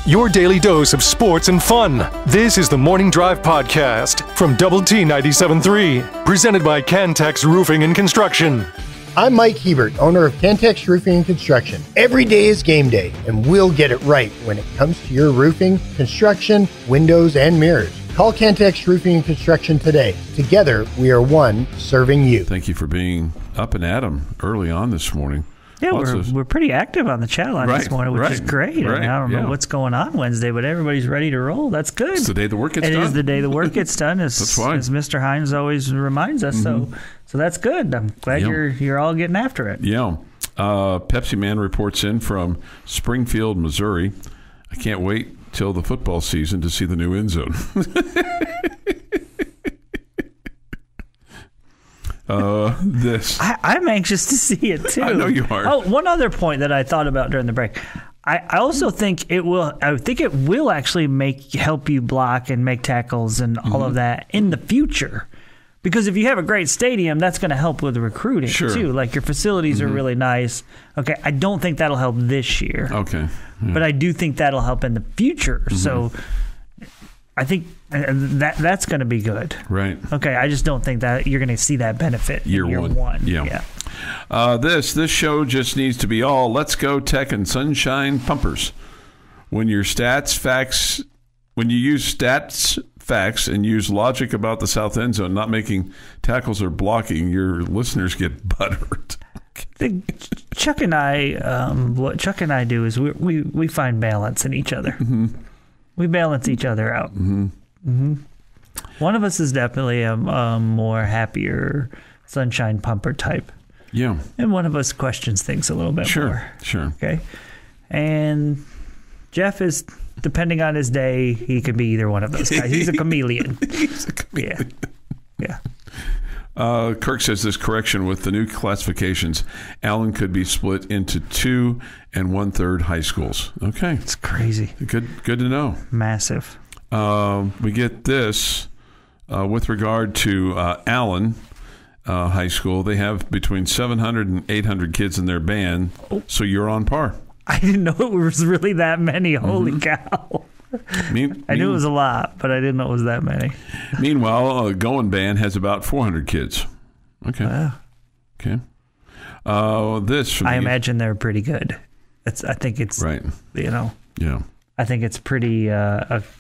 your daily dose of sports and fun. This is the Morning Drive Podcast from Double T 97.3, presented by Cantex Roofing and Construction. I'm Mike Hebert, owner of Cantex Roofing and Construction. Every day is game day, and we'll get it right when it comes to your roofing, construction, windows, and mirrors. Call Cantex Roofing and Construction today. Together, we are one serving you. Thank you for being up and at 'em early on this morning. Yeah, we're pretty active on the chat line this morning, which is great. I don't know what's going on Wednesday, but everybody's ready to roll. That's good. It's the day the work gets done. It is the day the work gets done, as Mr. Heinz always reminds us. So that's good. I'm glad you're all getting after it. Yeah. Pepsi Man reports in from Springfield, Missouri. I can't wait till the football season to see the new end zone. I'm anxious to see it too. I know you are. Oh, one other point that I thought about during the break. I also think it will. I think it will actually help you block and make tackles and all of that in the future. Because if you have a great stadium, that's going to help with recruiting too. Like your facilities are really nice. Okay, I don't think that'll help this year. Okay, but I do think that'll help in the future. So I think that's going to be good. Right. Okay, I just don't think that you're going to see that benefit in year one. Yeah. This show just needs to be all Let's Go Tech and Sunshine Pumpers. When you use stats, facts, and use logic about the south end zone, not making tackles or blocking, your listeners get buttered. Chuck and I, what Chuck and I do is we find balance in each other. We balance each other out. One of us is definitely a more happier sunshine pumper type. Yeah. And one of us questions things a little bit more. Sure. Okay. And Jeff is, depending on his day, he could be either one of those guys. He's a chameleon. Yeah. Kirk says this correction with the new classifications, Allen could be split into 2 1/3 high schools. Okay. It's crazy. Good to know. Massive. We get this with regard to Allen High School. They have between 700 and 800 kids in their band, so you're on par. I didn't know it was really that many. Holy cow. I knew it was a lot, but I didn't know it was that many. Meanwhile, Going Band has about 400 kids. Okay. Wow. Okay. I imagine they're pretty good. I think it's right. Yeah. I think it's pretty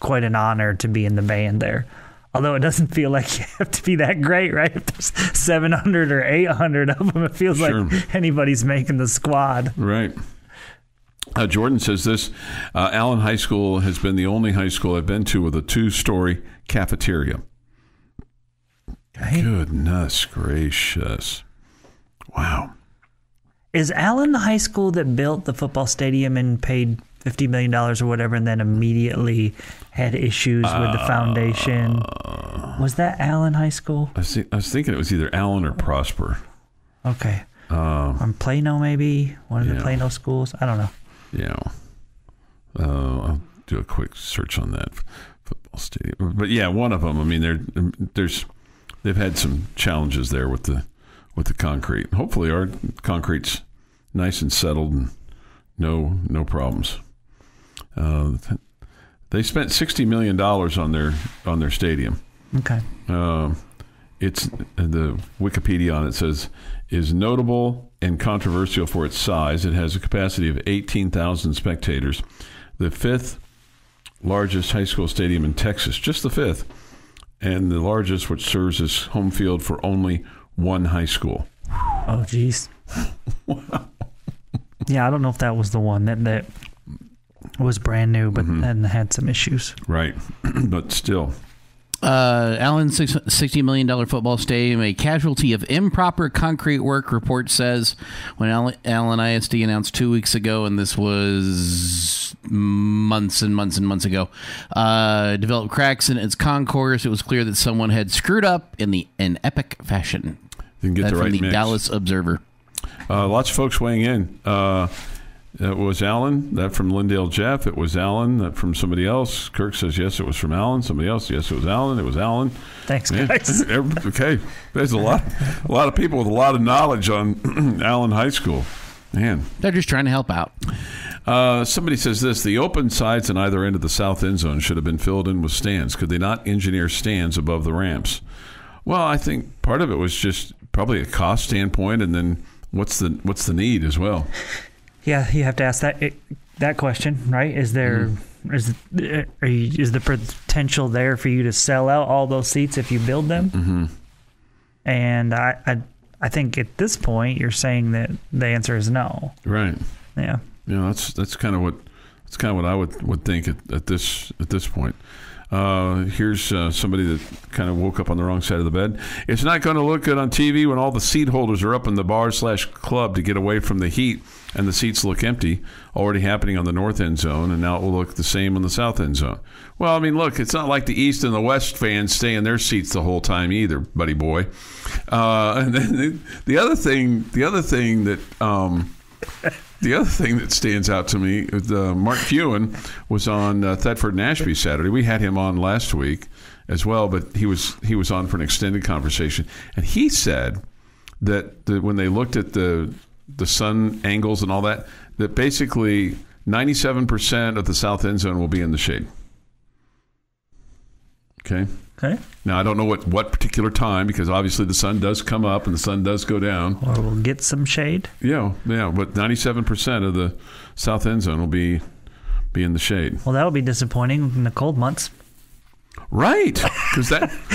quite an honor to be in the band there. Although it doesn't feel like you have to be that great, right? If there's 700 or 800 of them, it feels like anybody's making the squad. Right. Jordan says this, Allen High School has been the only high school I've been to with a 2-story cafeteria. Okay. Goodness gracious. Wow. Is Allen the high school that built the football stadium and paid $50 million or whatever and then immediately had issues with the foundation? Was that Allen High School? I was thinking it was either Allen or Prosper. Okay. Or Plano maybe? One of the Plano schools? I don't know. Yeah. I'll do a quick search on that football stadium. But yeah, one of them. I mean, they've had some challenges there with the concrete. Hopefully our concrete's nice and settled and no problems. They spent $60 million on their stadium. Okay. It's the Wikipedia on it says is notable and controversial for its size. It has a capacity of 18,000 spectators, the 5th largest high school stadium in Texas, just the 5th, and the largest, which serves as home field for only one high school. Oh, geez. Wow. Yeah, I don't know if that was the one that was brand new, but then had some issues. Right, but still. Allen's $60 million football stadium, a casualty of improper concrete work, report says. When Allen ISD announced 2 weeks ago, and this was months and months and months ago, developed cracks in its concourse. It was clear that someone had screwed up in epic fashion. Didn't get the right from the mix. Dallas Observer. Lots of folks weighing in. It was Allen, that from Lindale Jeff. It was Allen, that from somebody else. Kirk says, yes, it was from Allen. Somebody else, yes, it was Allen. It was Allen. Thanks, guys. Okay. There's a lot of people with a lot of knowledge on Allen High School. Man. They're just trying to help out. Somebody says this: the open sides on either end of the south end zone should have been filled in with stands. Could they not engineer stands above the ramps? Well, I think part of it was just probably a cost standpoint, and then what's the need as well. Yeah, you have to ask that question, right? Is there is the potential there for you to sell out all those seats if you build them? Mm-hmm. And I think at this point you're saying that the answer is no. Right. Yeah. That's kind of what I would think at this point. Here's somebody that kind of woke up on the wrong side of the bed. It's not going to look good on TV when all the seat holders are up in the bar/club to get away from the heat and the seats look empty, already happening on the north end zone, and now it will look the same on the south end zone. Well, I mean, look, it's not like the east and the west fans stay in their seats the whole time either, buddy boy. And then the other thing that stands out to me is Mark Fewen was on Thetford and Ashby Saturday. We had him on last week as well, but he was on for an extended conversation, and he said that when they looked at the sun angles and all that basically 97% of the south end zone will be in the shade. Okay. Now, I don't know what particular time, because obviously the sun does come up and the sun does go down. Or we'll get some shade. Yeah, but 97% of the south end zone will be in the shade. Well, that'll be disappointing in the cold months. Right. Because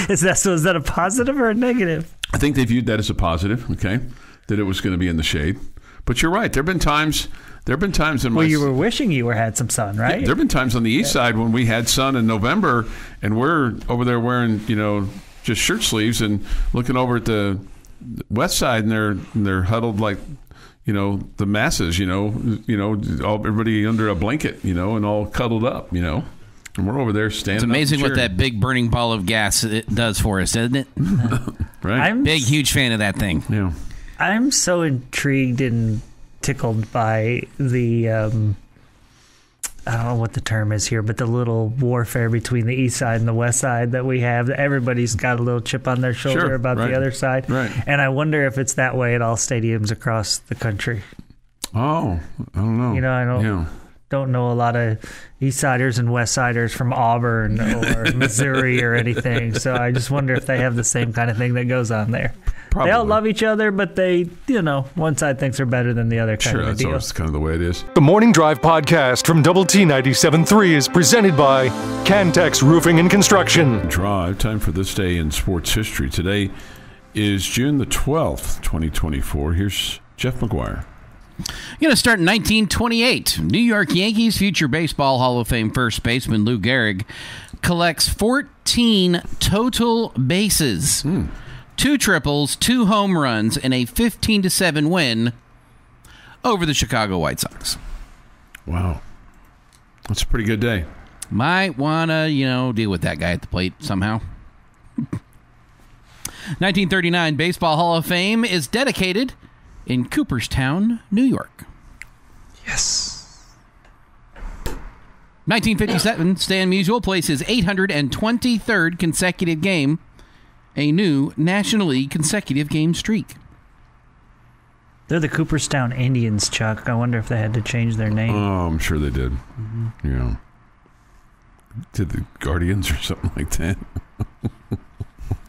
is that a positive or a negative? I think they viewed that as a positive, okay, that it was going to be in the shade. But you're right. There have been times in you were wishing you had some sun, right? Yeah, there have been times on the east side when we had sun in November, and we're over there wearing, just shirt sleeves and looking over at the west side, and they're huddled like, the masses, everybody under a blanket, and all cuddled up, and we're over there standing. It's amazing what that big burning ball of gas it does for us, isn't it? Right. Big, huge fan of that thing. Yeah. I'm so intrigued and tickled by the I don't know what the term is here, but the little warfare between the east side and the west side that we have. Everybody's got a little chip on their shoulder about the other side. Right. And I wonder if it's that way at all stadiums across the country. Oh, I don't know. Don't know a lot of East Siders and West Siders from Auburn or Missouri or anything. So I just wonder if they have the same kind of thing that goes on there. Probably. They all love each other, but they, one side thinks they're better than the other kind of a deal. Sure, that's always kind of the way it is. The Morning Drive podcast from Double T 97.3 is presented by Cantex Roofing and Construction. Drive, time for this day in sports history. Today is June the 12th, 2024. Here's Jeff McGuire. Going to start in 1928. New York Yankees future Baseball Hall of Fame first baseman Lou Gehrig collects 14 total bases. 2 triples, 2 home runs, and a 15-7 win over the Chicago White Sox. Wow. That's a pretty good day. Might want to, deal with that guy at the plate somehow. 1939 Baseball Hall of Fame is dedicated in Cooperstown, New York. Yes. 1957, Stan Musial plays his 823rd consecutive game, a new National League consecutive game streak. They're the Cooperstown Indians, Chuck. I wonder if they had to change their name. Oh, I'm sure they did. Mm-hmm. Yeah. Did the Guardians or something like that?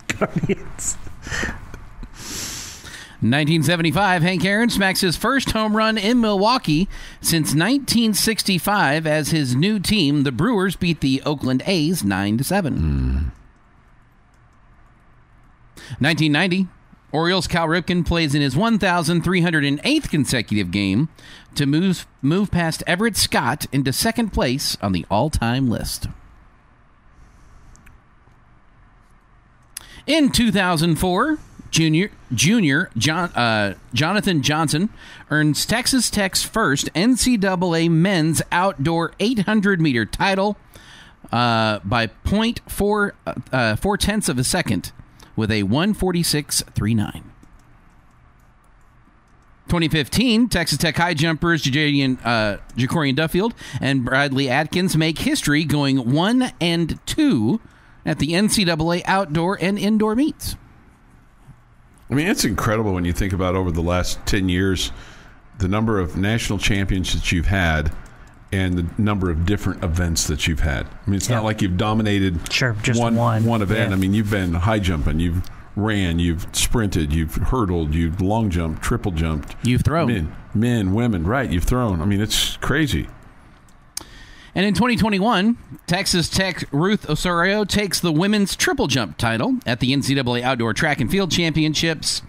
Guardians. 1975, Hank Aaron smacks his first home run in Milwaukee since 1965 as his new team, the Brewers, beat the Oakland A's 9-7. 1990, Orioles' Cal Ripken plays in his 1,308th consecutive game to move past Everett Scott into second place on the all-time list. In 2004, Jonathan Johnson earns Texas Tech's first NCAA men's outdoor 800-meter title by 0.4 of a second with a 1:46.39. 2015, Texas Tech high jumpers Jacorian Duffield and Bradley Atkins make history going 1 and 2 at the NCAA outdoor and indoor meets. I mean, it's incredible when you think about over the last 10 years, the number of national championships you've had and the number of different events that you've had. I mean, it's not like you've dominated just one event. Yeah. I mean, you've been high jumping, you've ran, you've sprinted, you've hurdled, you've long jumped, triple jumped. You've thrown. Men, women, right, you've thrown. I mean, it's crazy. And in 2021, Texas Tech Ruth Osorio takes the women's triple jump title at the NCAA Outdoor Track and Field Championships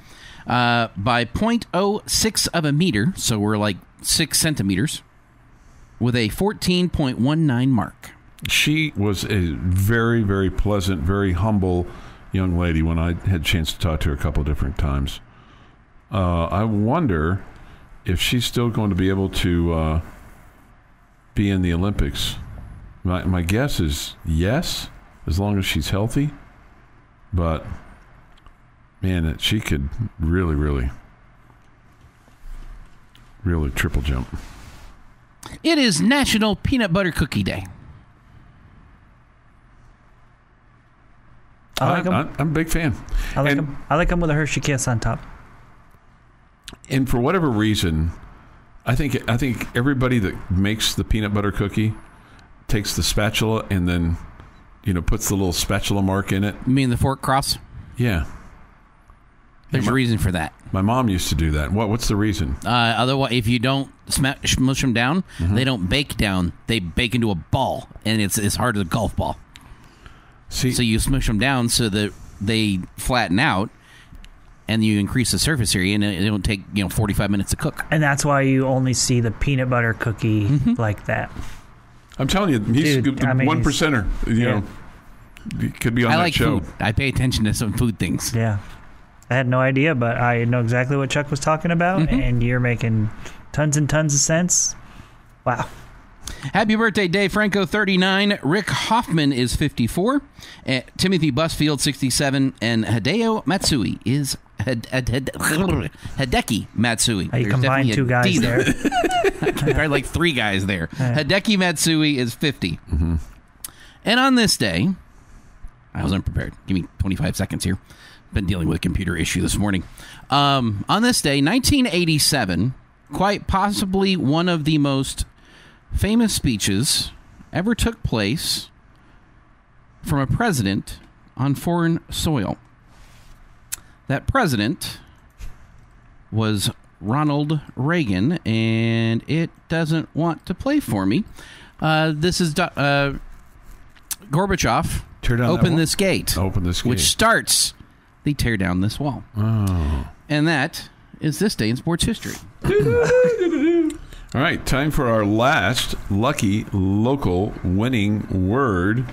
by 0.06 of a meter, so we're like 6 centimeters, with a 14.19 mark. She was a very, very pleasant, very humble young lady when I had a chance to talk to her a couple of different times. I wonder if she's still going to be able to be in the Olympics. My guess is yes, as long as she's healthy. But, man, she could really, really, really triple jump. It is National Peanut Butter Cookie Day. I like them. I'm a big fan. I like them. I like them with a Hershey Kiss on top. And for whatever reason, I think everybody that makes the peanut butter cookie takes the spatula and then, puts the little spatula mark in it. You mean the fork cross? Yeah. There's a reason for that. My mom used to do that. What's the reason? Otherwise, if you don't smush them down, they don't bake down. They bake into a ball, and it's as hard as a golf ball. So you smush them down so that they flatten out, and you increase the surface area, and it don't take 45 minutes to cook. And that's why you only see the peanut butter cookie like that. I'm telling you, he's one percenter. He could be on that show. Food. I pay attention to some food things. Yeah. I had no idea, but I know exactly what Chuck was talking about, and you're making tons and tons of sense. Wow. Happy birthday, Dave Franco, 39. Rick Hoffman is 54. Timothy Busfield, 67. And Hideo Matsui is Hideki Matsui. You combined two guys there. Probably like 3 guys there. Yeah. Hideki Matsui is 50. And on this day, I was unprepared. Give me 25 seconds here. Been dealing with a computer issue this morning. On this day, 1987, quite possibly one of the most famous speeches ever took place from a president on foreign soil. That president was Ronald Reagan, and it doesn't want to play for me. This is Gorbachev. Open this gate. Open this gate. Which starts the tear down this wall. Oh. And that is this day in sports history. All right, time for our last lucky local winning word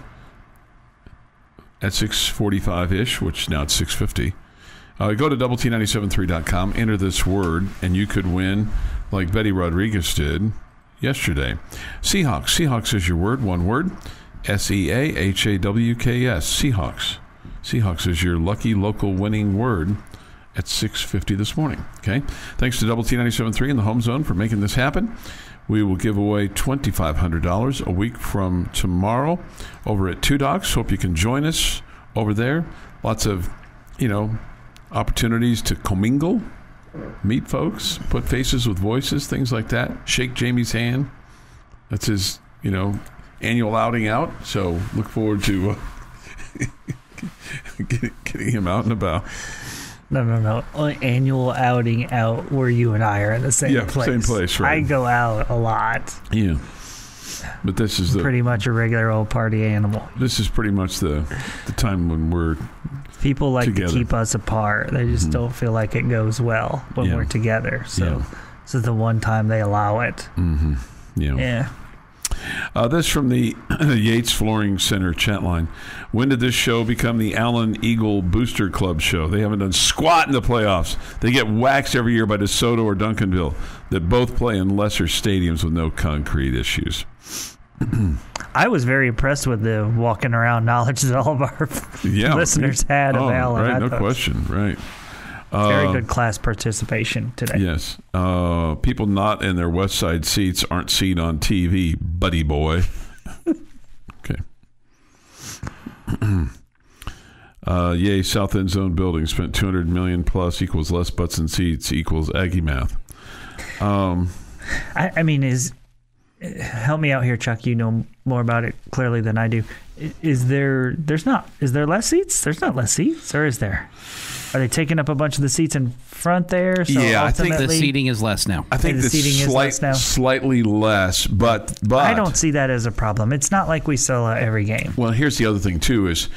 at 6:45-ish, which now it's 6:50. Go to doublet97.3.com, enter this word, and you could win like Betty Rodriguez did yesterday. Seahawks. Seahawks is your word, one word. Seahawks. Seahawks. Seahawks is your lucky local winning word at 6:50 this morning. Okay. Thanks to Double T 97.3 and the Home Zone for making this happen. We will give away $2,500 a week from tomorrow over at Two Docs. Hope you can join us over there. Lots of, opportunities to commingle, meet folks, put faces with voices, things like that. Shake Jamie's hand. That's his, annual outing out. So look forward to getting him out and about. No. Annual outing out where you and I are in the same place. Same place, right. I go out a lot. Yeah. But this is pretty much a regular old party animal. This is pretty much the time when we're people like together. To keep us apart. They just don't feel like it goes well when we're together. So this is the one time they allow it. Mm-hmm. Yeah. This from the Yates Flooring Center chat line. When did this show become the Allen Eagle Booster Club show? They haven't done squat in the playoffs. They get waxed every year by DeSoto or Duncanville that both play in lesser stadiums with no concrete issues. I was very impressed with the walking around knowledge that all of our listeners had of Allen. Right, no question. Right. Very good class participation today. Yes. People not in their West Side seats aren't seen on TV, buddy boy. Okay. Yay, South End Zone building spent $200 million plus equals less butts and seats equals Aggie math. I mean, is help me out here, Chuck. You know more about it clearly than I do. Is there less seats? There's not less seats, or is there? Are they taking up a bunch of the seats in front there? So yeah, I think the seating is less now. I think the seating is less now. Slightly less, but I don't see that as a problem. It's not like we sell out every game. Well, here's the other thing too: is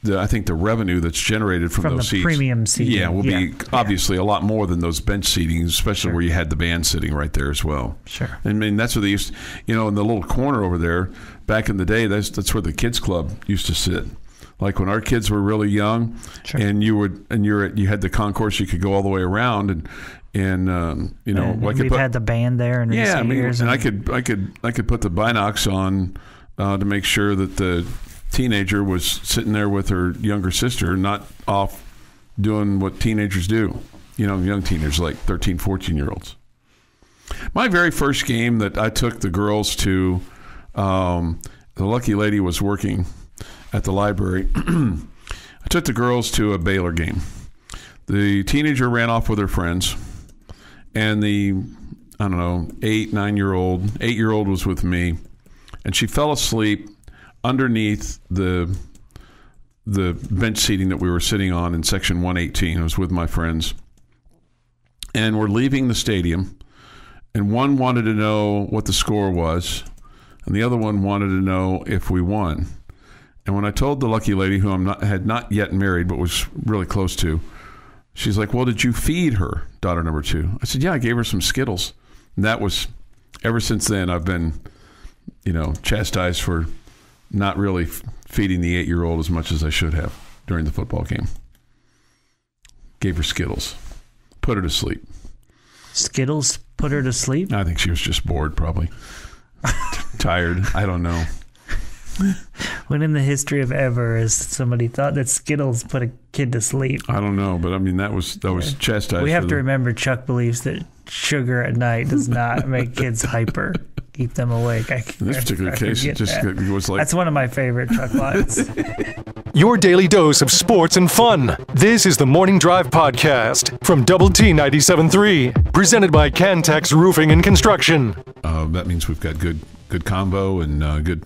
I think the revenue that's generated from those seats, premium seating, will be obviously a lot more than those bench seatings, especially where you had the band sitting right there as well. Sure. I mean, that's where they used, in the little corner over there. Back in the day, that's where the kids club used to sit. Like when our kids were really young, and you had the concourse, you could go all the way around, and we've had the band there in recent years. And I could put the binocs on to make sure that the teenager was sitting there with her younger sister, not off doing what teenagers do. Young teenagers like 13, 14-year-olds. My very first game that I took the girls to, the lucky lady was working at the library. I took the girls to a Baylor game. The teenager ran off with her friends, and the 8-year-old was with me, and she fell asleep underneath the bench seating that we were sitting on in section 118. I was with my friends, and we're leaving the stadium, and one wanted to know what the score was, and the other one wanted to know if we won. And when I told the lucky lady, who had not yet married but was really close to, she's like, "Well, did you feed her, daughter number 2?" I said, "Yeah, I gave her some Skittles." And that was, ever since then, I've been, chastised for not really feeding the 8-year-old as much as I should have during the football game. Gave her Skittles. Put her to sleep. Skittles put her to sleep? I think she was just bored, probably. Tired. I don't know. When in the history of ever has somebody thought that Skittles put a kid to sleep? I don't know, but I mean that was chastised. We have to remember Chuck believes that sugar at night does not make kids hyper, keep them awake. In this particular case, it was like... That's one of my favorite Chuck lines. Your daily dose of sports and fun. This is the Morning Drive Podcast from Double T 97.3, presented by Cantex Roofing and Construction. That means we've got good combo and good...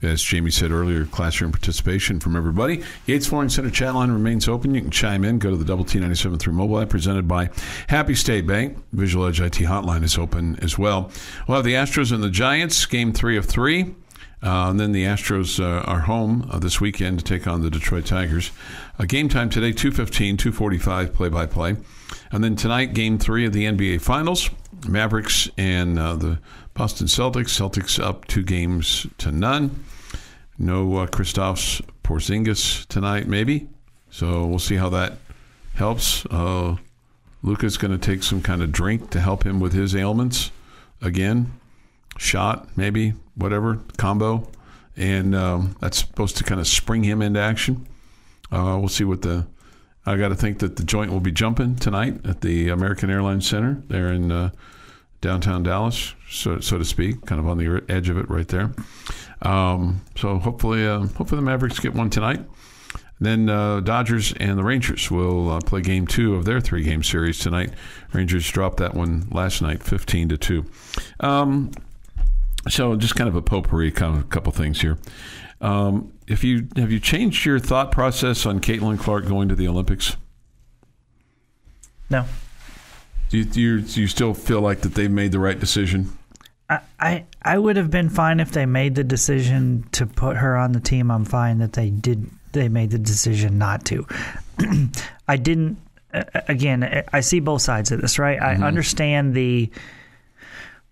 As Jamie said earlier, classroom participation from everybody. Yates Flooring Center chat line remains open. You can chime in. Go to the Double T 97.3 mobile app presented by Happy State Bank. Visual Edge IT hotline is open as well. We'll have the Astros and the Giants, game 3 of 3. And then the Astros are home this weekend to take on the Detroit Tigers. Game time today, 2:15, 2:45 play-by-play. And then tonight, game 3 of the NBA Finals. Mavericks and the Boston Celtics. Celtics up 2-0. No Kristaps Porzingis tonight, maybe. So we'll see how that helps. Luka's going to take some kind of drink to help him with his ailments again. Shot, maybe, whatever, combo. And that's supposed to kind of spring him into action. We'll see what I got to think that the joint will be jumping tonight at the American Airlines Center there in downtown Dallas, so to speak, kind of on the edge of it right there. So hopefully the Mavericks get one tonight. Then Dodgers and the Rangers will play game 2 of their 3-game series tonight. Rangers dropped that one last night, 15-2. So just kind of a potpourri, kind of a couple things here. Have you changed your thought process on Caitlin Clark going to the Olympics? No. Do you still feel like that they made the right decision? I would have been fine if they made the decision to put her on the team. I'm fine that they made the decision not to. I didn't. Again, I see both sides of this, right? Mm-hmm. I understand the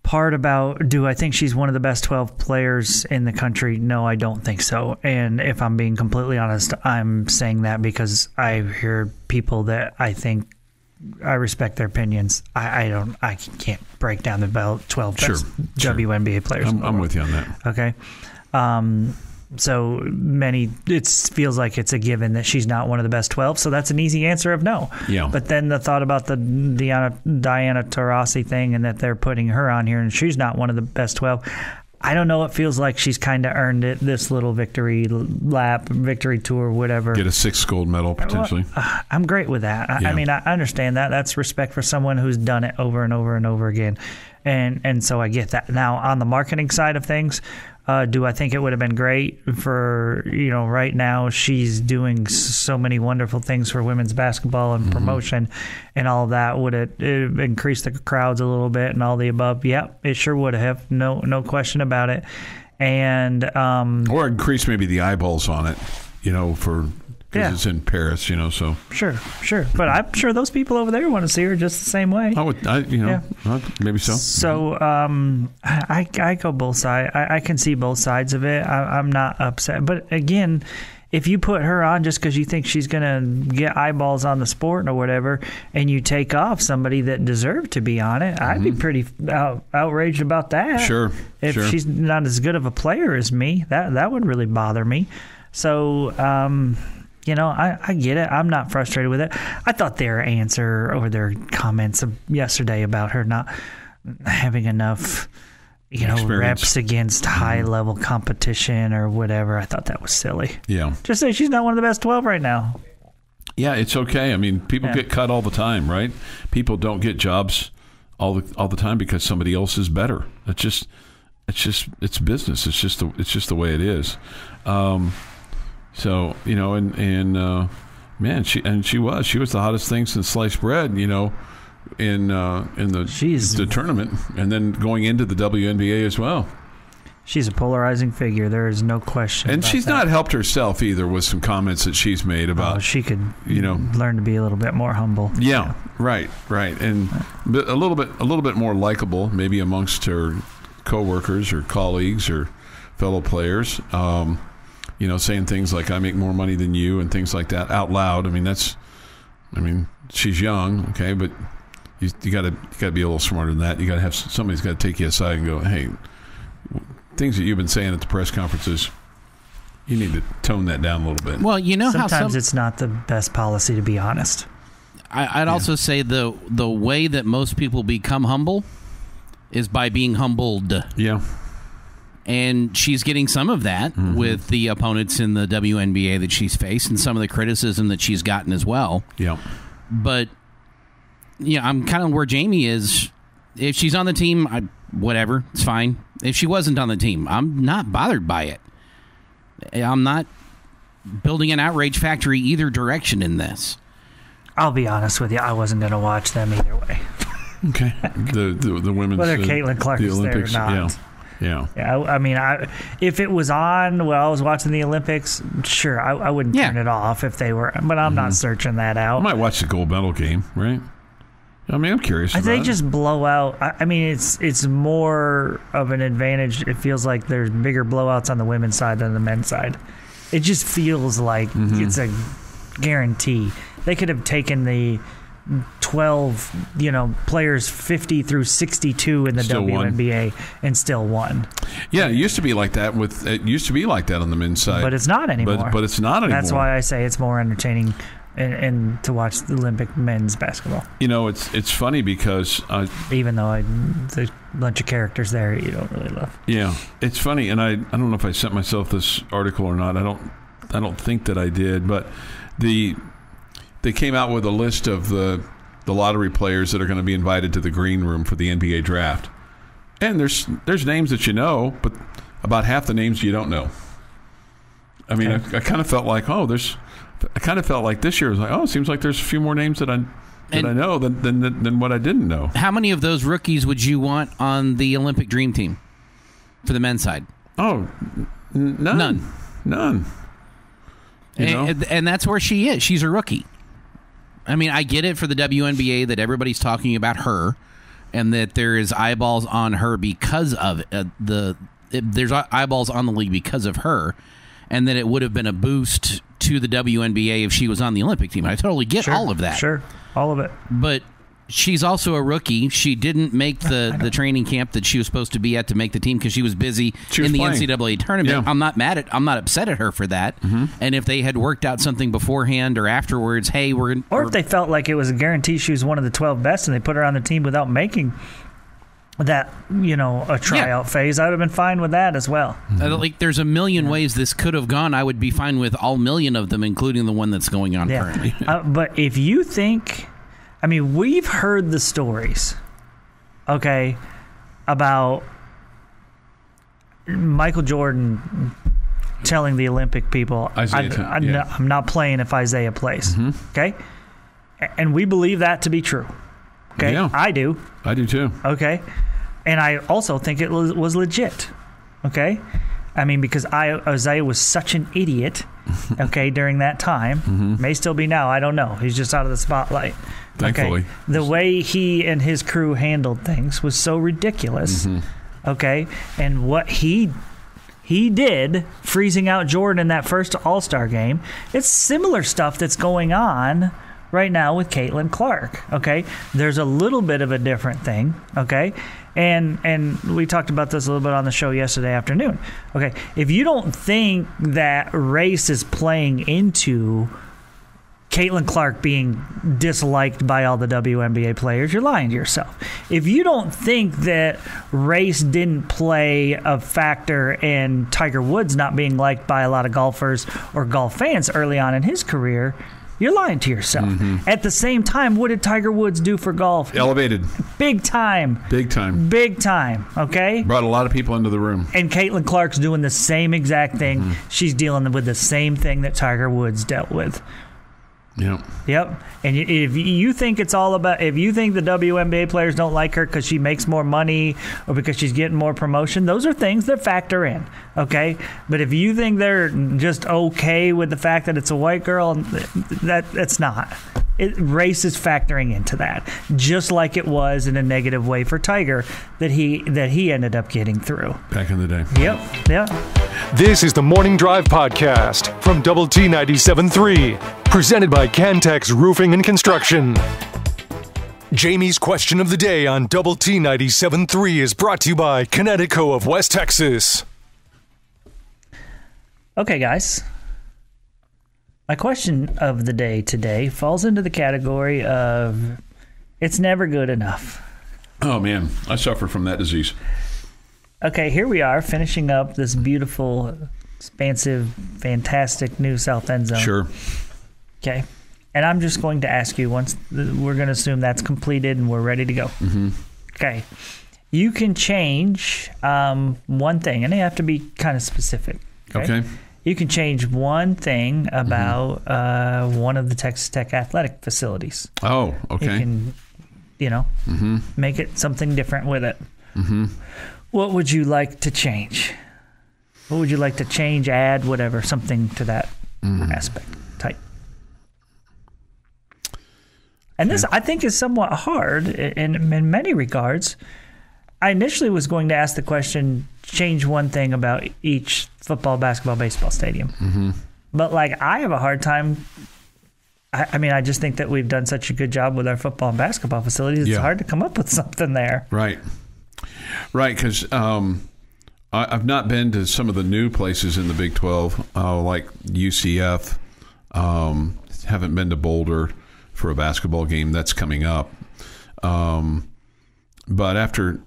part about, do I think she's one of the best 12 players in the country? No, I don't think so. And if I'm being completely honest, I'm saying that because I hear people that I think I respect their opinions. I can't break down the 12 best WNBA players. I'm with you on that. Okay. So it feels like it's a given that she's not one of the best 12. So that's an easy answer of no. Yeah. But then the thought about the Diana Taurasi thing and that they're putting her on here and she's not one of the best 12. I don't know. It feels like she's kind of earned it. This little victory tour, whatever. Get a 6th gold medal potentially. I'm great with that. I mean, I understand that. That's respect for someone who's done it over and over and over again. And so I get that. Now, on the marketing side of things, do I think it would have been great for, right now she's doing so many wonderful things for women's basketball and promotion and all of that. Would it increase the crowds a little bit and all the above? Yep, it sure would have. No question about it. And or increase maybe the eyeballs on it, because it's in Paris, so. Sure. But I'm sure those people over there want to see her just the same way. Maybe so. So I go both sides. I can see both sides of it. I'm not upset. But again, if you put her on just because you think she's going to get eyeballs on the sport or whatever, and you take off somebody that deserved to be on it, I'd be pretty outraged about that. Sure. If she's not as good of a player as me, that would really bother me. So, I get it. I'm not frustrated with it. I thought their answer or their comments yesterday about her not having enough, reps against high-level competition or whatever, I thought that was silly. Yeah. Just say she's not one of the best 12 right now. Yeah, it's okay. I mean, people get cut all the time, right? People don't get jobs all the time because somebody else is better. It's business. It's just the way it is. So, man, she was the hottest thing since sliced bread, in the tournament, and then going into the WNBA as well. She's a polarizing figure. There is no question. And she's not helped herself either with some comments that she's made about. She could, learn to be a little bit more humble. Yeah. Right, and a little bit more likable, maybe amongst her coworkers or colleagues or fellow players. Saying things like "I make more money than you" and things like that out loud. She's young, okay, but you got to be a little smarter than that. You got to have somebody's got to take you aside and go, "Hey, things that you've been saying at the press conferences, you need to tone that down a little bit." Well, sometimes it's not the best policy, to be honest. I'd also say the way that most people become humble is by being humbled. Yeah. And she's getting some of that with the opponents in the WNBA that she's faced and some of the criticism that she's gotten as well. Yeah. But, I'm kind of where Jamie is. If she's on the team, whatever, it's fine. If she wasn't on the team, I'm not bothered by it. I'm not building an outrage factory either direction in this. I'll be honest with you. I wasn't going to watch them either way. Okay. The women's... Whether Caitlin Clark is there or not. Yeah. If it was on while I was watching the Olympics, sure, I wouldn't turn it off if they were, but I'm not searching that out. I might watch the gold medal game, right? I'm curious about They it. just blow out. It's more of an advantage. It feels like there's bigger blowouts on the women's side than the men's side. It just feels like it's a guarantee. They could have taken the 12, players 50 through 62 in the WNBA and still won. Yeah, it used to be like that on the men's side. But it's not anymore. But it's not anymore. That's why I say it's more entertaining and to watch the Olympic men's basketball. It's funny because even though there's a bunch of characters there you don't really love. Yeah, it's funny, and I don't know if I sent myself this article or not. I don't think that I did, but they came out with a list of the lottery players that are going to be invited to the green room for the NBA draft. And there's names that you know, but about half the names you don't know. I mean, I kind of felt like, this year was like, it seems like there's a few more names that I know than what I didn't know. How many of those rookies would you want on the Olympic Dream Team for the men's side? Oh, none. And that's where she is. She's a rookie. I get it for the WNBA that everybody's talking about her and that there is eyeballs on her because of there's eyeballs on the league because of her, and that it would have been a boost to the WNBA if she was on the Olympic team. I totally get all of that. Sure, all of it. But she's also a rookie. She didn't make the training camp that she was supposed to be at to make the team because she was busy in the playing. NCAA tournament. Yeah. I'm not upset at her for that. Mm-hmm. And if they had worked out something beforehand or afterwards, hey, or if they felt like it was a guarantee she was one of the 12 best and they put her on the team without making that, a tryout phase, I would have been fine with that as well. Mm-hmm. There's a million ways this could have gone. I would be fine with all million of them, including the one that's going on currently. But if you think... we've heard the stories, okay, about Michael Jordan telling the Olympic people, I'm not playing if Isaiah plays. Okay? And we believe that to be true. Okay? Yeah. I do. I do too. Okay? And I also think it was legit. Okay? I mean, because Isaiah was such an idiot, okay, during that time. May still be now. I don't know. He's just out of the spotlight. Thankfully. Okay? The way he and his crew handled things was so ridiculous. Okay? And what he did, freezing out Jordan in that first All-Star game, it's similar stuff that's going on right now with Caitlin Clark, okay? There's a little bit of a different thing, okay? And we talked about this a little bit on the show yesterday afternoon, okay? If you don't think that race is playing into Caitlin Clark being disliked by all the WNBA players, you're lying to yourself. If you don't think that race didn't play a factor in Tiger Woods not being liked by a lot of golfers or golf fans early on in his career, you're lying to yourself. At the same time, what did Tiger Woods do for golf? Elevated. Big time. Big time. Big time, okay? Brought a lot of people into the room. And Caitlin Clark's doing the same exact thing. She's dealing with the same thing that Tiger Woods dealt with. Yep. And if you think it's all about, if you think the WNBA players don't like her because she makes more money or because she's getting more promotion, those are things that factor in, okay? But if you think they're just okay with the fact that it's a white girl, that's not. Race is factoring into that, just like it was in a negative way for Tiger that he ended up getting through. Back in the day. Yep. This is the Morning Drive Podcast from Double T 97.3, presented by Cantex Roofing and Construction. Jamie's question of the day on Double T 97.3 is brought to you by Connecticut of West Texas. Okay, guys. My question of the day today falls into the category of it's never good enough. Oh, man. I suffer from that disease. Okay, here we are finishing up this beautiful, expansive, fantastic new south end zone. Sure. Okay. And I'm just going to ask you once we're going to assume that's completed and we're ready to go. Okay. You can change one thing, and they have to be kind of specific. Okay. You can change one thing about one of the Texas Tech athletic facilities. Oh, okay. You can, make it something different with it. What would you like to change? What would you like to change, add, whatever, something to that aspect type? And this, I think, is somewhat hard in many regards. I initially was going to ask the question, change one thing about each football, basketball, baseball stadium. But, I have a hard time. I mean, I just think that we've done such a good job with our football and basketball facilities. It's hard to come up with something there. Right, because I've not been to some of the new places in the Big 12, like UCF. Haven't been to Boulder for a basketball game. That's coming up. But after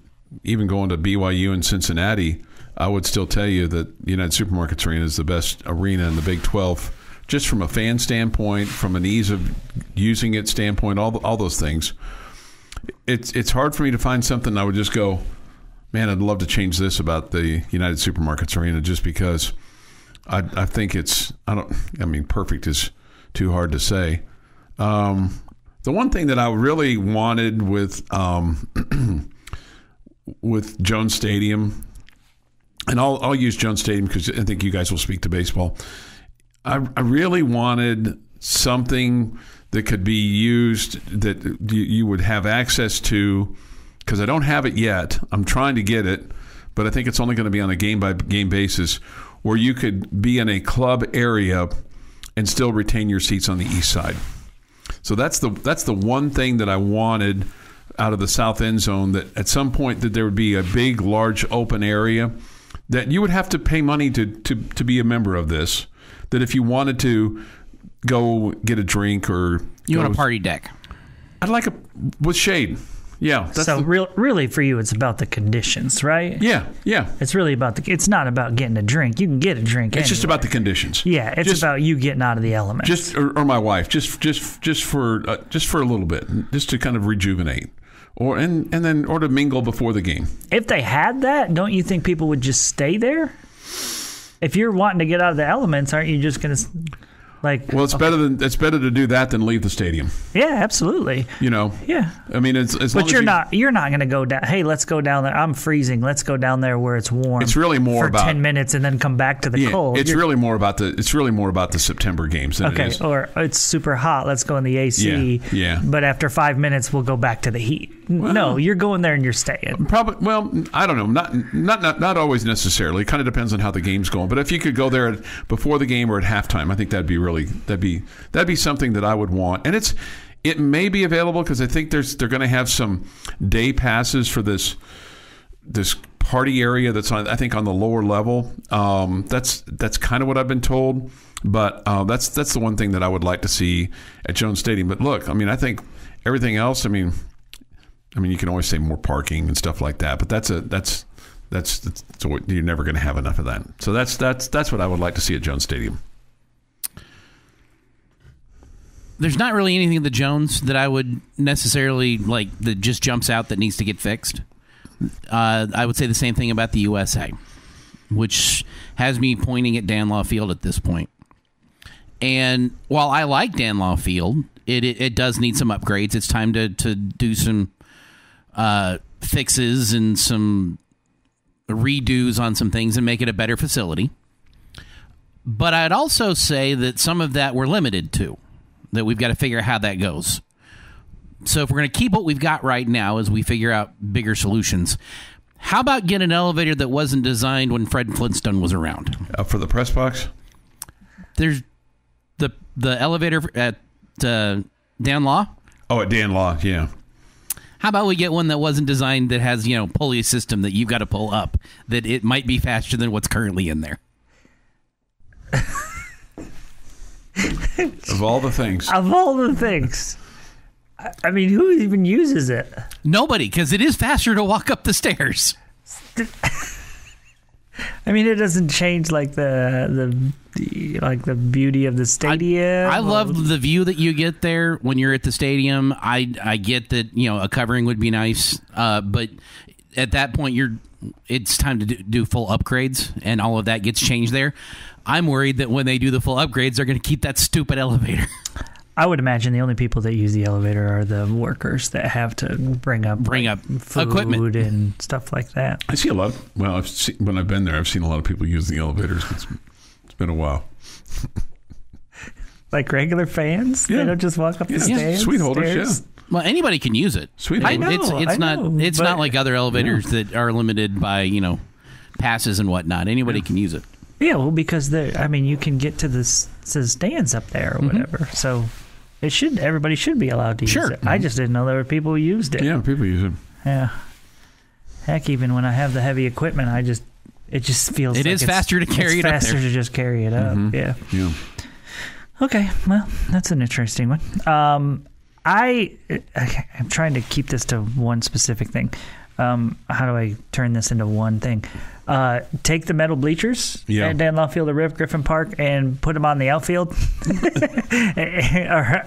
even going to BYU and Cincinnati, I would still tell you that United Supermarkets Arena is the best arena in the Big 12, just from a fan standpoint, from an ease of using it standpoint, all those things. It's hard for me to find something I would just go, man, I'd love to change this about the United Supermarkets Arena, just because I think perfect is too hard to say. The one thing that I really wanted with Jones Stadium, and I'll use Jones Stadium because I think you guys will speak to baseball. I really wanted something that could be used that you would have access to, because I don't have it yet. I'm trying to get it, but I think it's only going to be on a game-by-game basis, where you could be in a club area and still retain your seats on the east side. So that's the one thing that I wanted out of the south end zone, that at some point that there would be a big, large open area that you would have to pay money to be a member of this, that if you wanted to go get a drink or... You want a party deck? I'd like with shade. Yeah. Really for you, it's about the conditions, right? Yeah. It's really it's not about getting a drink. You can get a drink It's just about the conditions. Yeah, it's about you getting out of the elements. Or my wife, just for a little bit, just to kind of rejuvenate. or to mingle before the game. If they had that, don't you think people would just stay there? If you're wanting to get out of the elements, aren't you just going to Well, it's better to do that than leave the stadium. Yeah, absolutely. Yeah. I mean, but you're not going to go down. Hey, let's go down there. I'm freezing. Let's go down there where it's warm. It's really more for about 10 minutes and then come back to the cold. It's really more about the September games than it is. Or it's super hot. Let's go in the AC. Yeah. But after 5 minutes, we'll go back to the heat. Well, no, you're going there and you're staying. Probably. Well, I don't know. Not always necessarily. It kind of depends on how the game's going. But if you could go there before the game or at halftime, I think that'd be something that I would want. And it may be available because I think they're going to have some day passes for this party area that's on the lower level. That's kind of what I've been told. But that's the one thing that I would like to see at Jones Stadium. But look, I mean, I think everything else. I mean, you can always say more parking and stuff like that. But that's you're never going to have enough of that. So that's what I would like to see at Jones Stadium. There's not really anything at the Jones that I would necessarily like that just jumps out that needs to get fixed. I would say the same thing about the USA, which has me pointing at Danlaw Field at this point. And while I like Danlaw Field, it does need some upgrades. It's time to do some fixes and some redos on some things and make it a better facility. But I'd also say that some of that we're limited to. That we've got to figure out how that goes. So if we're going to keep what we've got right now as we figure out bigger solutions, how about get an elevator that wasn't designed when Fred Flintstone was around? For the press box? There's the elevator at Dan Law. Oh, at Dan Law, yeah. How about we get one that wasn't designed that has, pulley system that you've got to pull up, that it might be faster than what's currently in there? Of all the things. I mean, who even uses it? Nobody, because it is faster to walk up the stairs. I mean, it doesn't change the beauty of the stadium. I love the view that you get there when you're at the stadium. I get that a covering would be nice, but at that point it's time to do full upgrades, and all of that gets changed there. I'm worried that when they do the full upgrades, they're going to keep that stupid elevator. I would imagine the only people that use the elevator are the workers that have to bring up food equipment and stuff like that. I see a lot. When I've been there, I've seen a lot of people use the elevators. It's been a while. Like regular fans? Yeah. They don't just walk up the stairs? Suite holders, yeah. Well, anybody can use it. Sweet holders. It's not like other elevators that are limited by, passes and whatnot. Anybody can use it. Yeah, well, because you can get to the stands up there or whatever. So everybody should be allowed to use it. I just didn't know there were people who used it. Yeah, people use it. Yeah. Heck, even when I have the heavy equipment, it just feels it is faster to carry it up there. It's faster to just carry it up. Yeah. Okay, well, that's an interesting one. I'm trying to keep this to one specific thing. How do I turn this into one thing? Take the metal bleachers at Dan Law Field or Riv Griffin Park and put them on the outfield,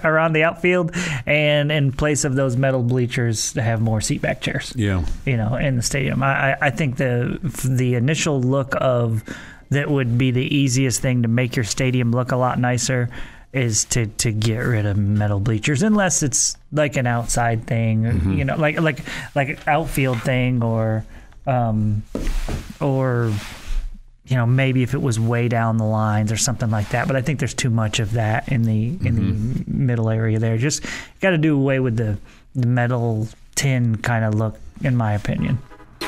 around the outfield, and in place of those metal bleachers, to have more seatback chairs. Yeah, in the stadium. I think the initial look of that would be the easiest thing to make your stadium look a lot nicer is to get rid of metal bleachers, unless it's like an outside thing, like outfield thing, or maybe if it was way down the lines or something like that. But I think there's too much of that in the middle area there. Just got to do away with the metal tin kind of look, in my opinion.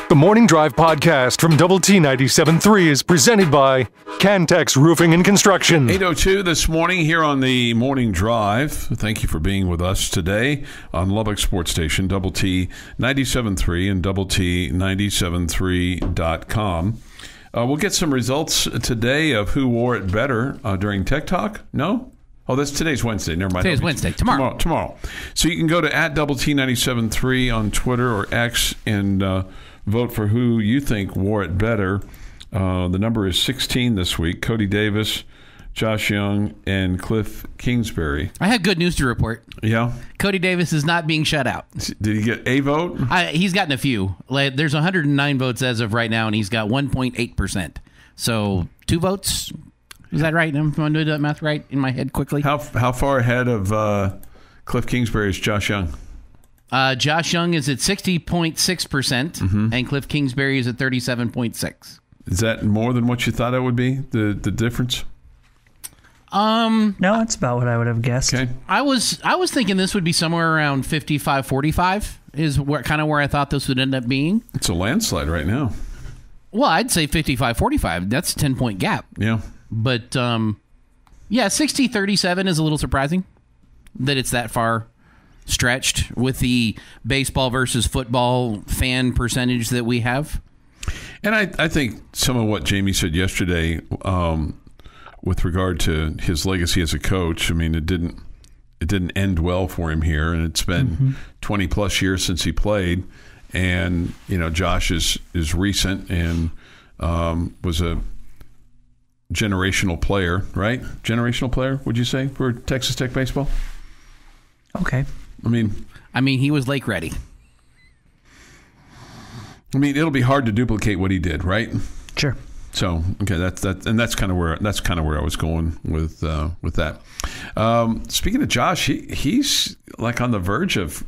The Morning Drive podcast from Double T 97.3 is presented by Cantex Roofing and Construction. 8:02 this morning here on the Morning Drive. Thank you for being with us today on Lubbock Sports Station, Double T 97.3 and Double T 97.3.com. We'll get some results today of who wore it better during Tech Talk. No? Oh, today's Wednesday. Never mind. Today's Wednesday. Tomorrow. So you can go to @Double T 97.3 on Twitter or X and vote for who you think wore it better. The number is 16 this week. Cody Davis, Josh Young, and Cliff Kingsbury. I had good news to report. Yeah? Cody Davis is not being shut out. Did he get a vote? He's gotten a few. There's 109 votes as of right now, and he's got 1.8%. So 2 votes. Is that right? Am I doing that math right in my head quickly? How far ahead of Cliff Kingsbury is Josh Young? Josh Young is at 60.6%, and Cliff Kingsbury is at 37.6%. Is that more than what you thought it would be, the difference? No, that's about what I would have guessed. Okay. I was thinking this would be somewhere around 55-45 is kind of where I thought this would end up being. It's a landslide right now. Well, I'd say 55-45. That's a 10-point gap. Yeah. But, 60-37 is a little surprising that it's that far stretched with the baseball versus football fan percentage that we have. And I think some of what Jamie said yesterday with regard to his legacy as a coach, I mean, it didn't end well for him here, and it's been 20 plus years since he played. And Josh is recent and was a generational player, right? Generational player, would you say, for Texas Tech baseball? Okay. I mean, he was Lake ready. I mean, it'll be hard to duplicate what he did, right? Sure. So, okay, that's kind of where I was going with that. Speaking of Josh, he's like on the verge of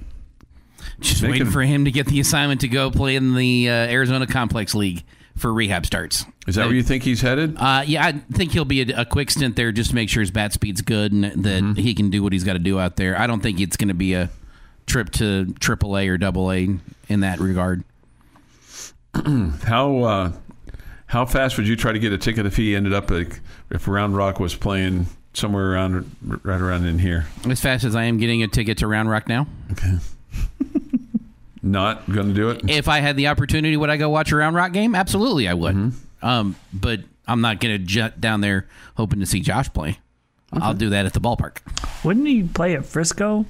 just waiting for him to get the assignment to go play in the Arizona Complex League for rehab starts. Is that where you think he's headed? Yeah, I think he'll be a quick stint there just to make sure his bat speed's good and that he can do what he's got to do out there. I don't think it's going to be a trip to AAA or AA in that regard. How fast would you try to get a ticket if he ended up if Round Rock was playing somewhere right around in here? As fast as I am getting a ticket to Round Rock now. Okay. Not going to do it? If I had the opportunity, would I go watch a Round Rock game? Absolutely, I would. But I'm not going to jet down there hoping to see Josh play. Okay. I'll do that at the ballpark. Wouldn't he play at Frisco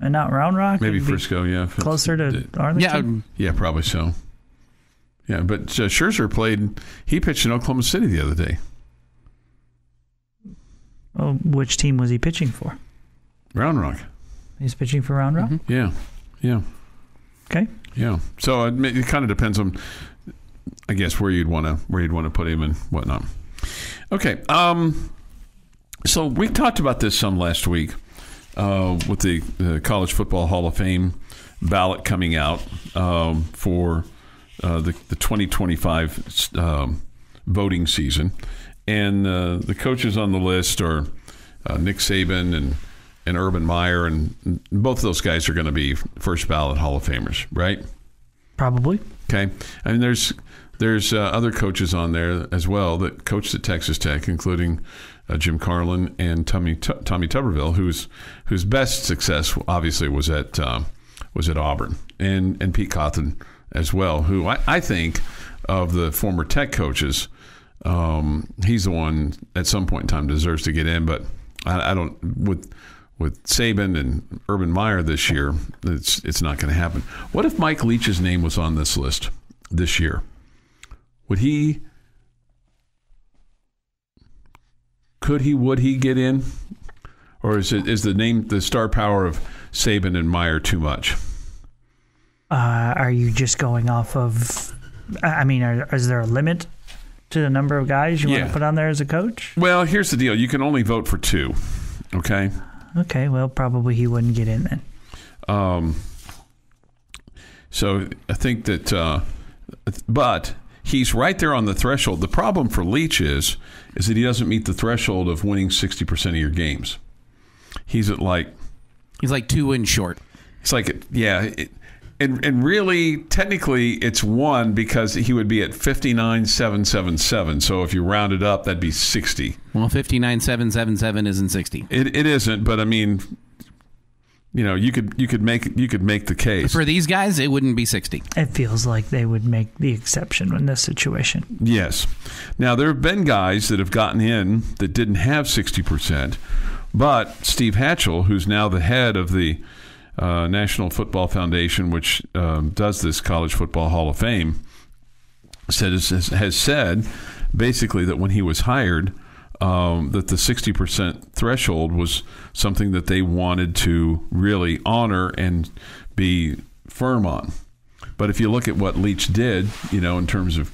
and not Round Rock? Maybe Frisco, yeah. Closer to Arlington? Yeah, probably so. Yeah, but Scherzer he pitched in Oklahoma City the other day. Oh, which team was he pitching for? Round Rock. He's pitching for Round Rock? Yeah. Okay. Yeah. So it kind of depends on, I guess, where you'd want to put him and whatnot. Okay. So we talked about this some last week with the College Football Hall of Fame ballot coming out for the 2025 voting season, and the coaches on the list are Nick Saban and Urban Meyer, and both of those guys are going to be first ballot Hall of Famers, right? Probably. Okay. I mean, there's other coaches on there as well that coached at Texas Tech, including Jim Carlin and Tommy Tuberville, whose best success obviously was at Auburn, and Pete Cawthon as well, who I think of the former Tech coaches, he's the one at some point in time deserves to get in, but I don't with Saban and Urban Meyer this year, it's not going to happen. What if Mike Leach's name was on this list this year? Would he get in? Or is the star power of Saban and Meyer too much? Are you just going off of, is there a limit to the number of guys you want to put on there as a coach? Well, here's the deal. You can only vote for 2, okay? Okay, well, probably he wouldn't get in then. So I think that, but he's right there on the threshold. The problem for Leach is that he doesn't meet the threshold of winning 60% of your games. He's like 2 wins short. It's like, and really, technically, it's 1 because he would be at 59,777. So if you round it up, that'd be 60. Well, 59,777 isn't 60. It isn't, but I mean, you could make the case. For these guys, it wouldn't be 60. It feels like they would make the exception in this situation. Yes. Now there have been guys that have gotten in that didn't have 60%, but Steve Hatchell, who's now the head of the National Football Foundation, which does this College Football Hall of Fame, has said basically that when he was hired, that the 60% threshold was something that they wanted to really honor and be firm on. But if you look at what Leach did, in terms of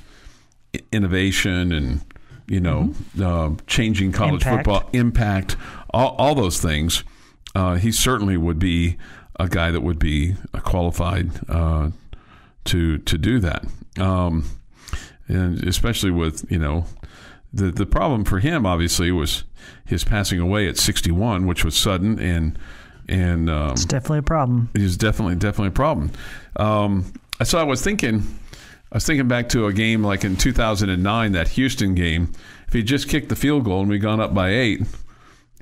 innovation and, changing college football, impact, all those things, he certainly would be a guy that would be qualified to do that. And especially with, the problem for him, obviously, was his passing away at 61, which was sudden, and it's definitely a problem. It's definitely a problem. So I was thinking back to a game like in 2009, that Houston game. If he just kicked the field goal and we'd gone up by 8, he'd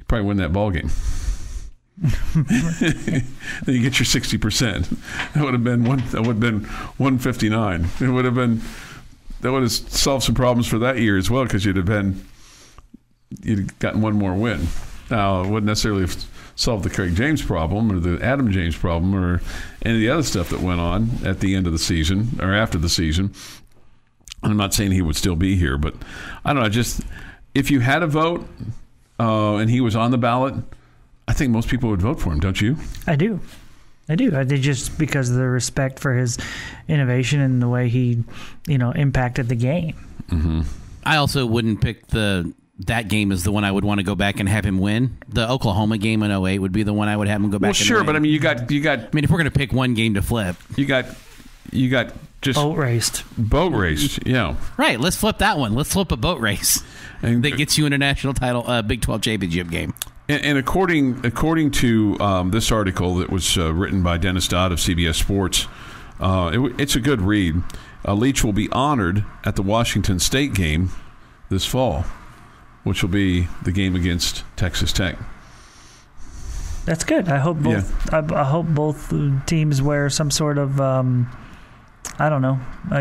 probably win that ball game. Then you get your 60%. That would have been 159. That would have solved some problems for that year as well, because you'd gotten one more win. Now, it wouldn't necessarily have solved the Craig James problem or the Adam James problem or any of the other stuff that went on at the end of the season or after the season. I'm not saying he would still be here, but I don't know. Just if you had a vote and he was on the ballot, I think most people would vote for him, don't you? I do. I did, just because of the respect for his innovation and the way he, impacted the game. Mm-hmm. I also wouldn't pick that game as the one I would want to go back and have him win. The Oklahoma game in 2008 would be the one I would have him go back. Well, sure, but I mean, you got. I mean, if we're going to pick one game to flip, you got just boat raced, yeah. Right. Let's flip that one. Let's flip a boat race that gets you in a national title, Big 12 championship game. And according to this article that was written by Dennis Dodd of CBS Sports, it's a good read. Leach will be honored at the Washington State game this fall, which will be the game against Texas Tech. That's good. I hope both. Yeah. I hope both teams wear some sort of a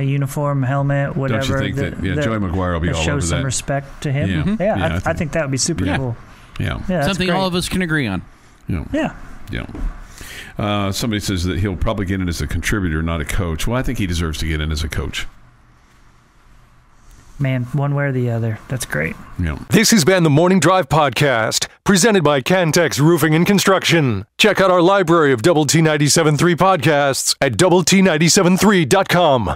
uniform, helmet, whatever. Don't you think that Joey McGuire will be all over that? Show some respect to him. Yeah, mm-hmm. I think that would be super cool. Yeah, something all of us can agree on. Yeah. Somebody says that he'll probably get in as a contributor, not a coach. Well, I think he deserves to get in as a coach. Man, one way or the other. That's great. Yeah. This has been the Morning Drive Podcast, presented by Cantex Roofing and Construction. Check out our library of Double T 97.3 podcasts at doublet97.3.com.